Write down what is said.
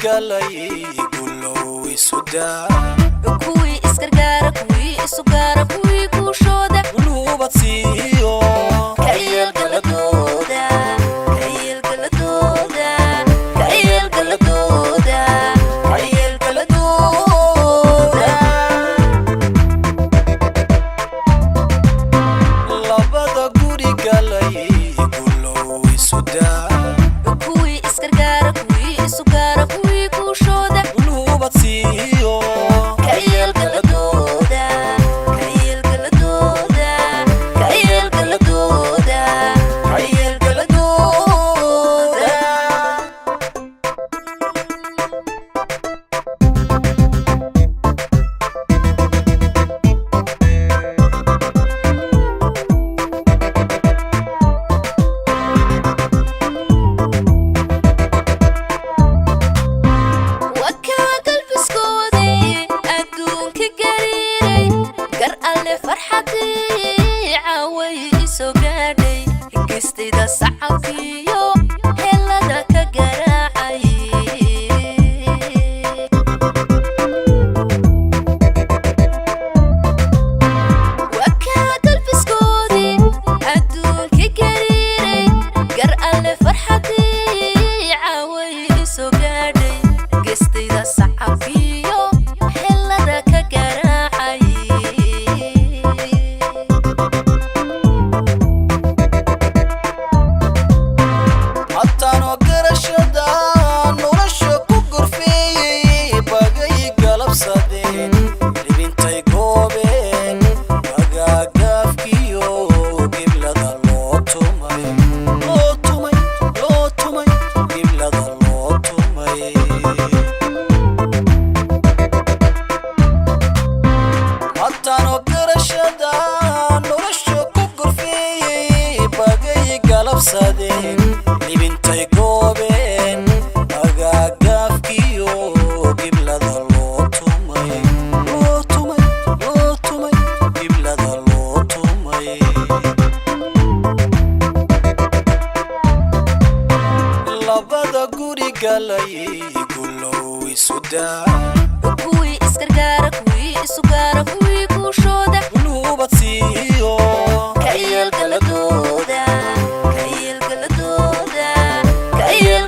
galay kullu isuda kuwi isgargaara kuwi isugaara kuwi kuushooda qulubadsiyo kayel galadooda kayel galadooda kayel galadooda kayel galadooda labada guri galay kullu isuda kuwi isgargaara kuwi isugaara kuwi kuushooda qulubadsiyo kayel galadooda kayel galadooda kayel galadooda kayel galadooda wakaa qalbiskoodii adduunka gariiray gar alle farxadii caaway isoo gaadhay higistayda sacabkiyo helada ka garaacay wakaa qalbiskoodii adduunka gariiray gar alle farxadii caaway isoo gaadhay higistayda sacabkiyo helada ka garaacay hataanoo garashada nolosha ku gorfeeyey bagay galabsadeen dhibintay goobeen magaagaafkiyo giblada loo tumay giblada loo tumay hataanoo garashada nolosha ku gorfeeyey bagay galabsadeen dhibintay goobeen magaagaafkiyo giblada loo tumay giblada loo tumay labada guri galay kullu isuda kuwi isgargaara kuwi isugaara kuwi kuushooda qulubadsiyo kayel galadooda kayel galadooda kayel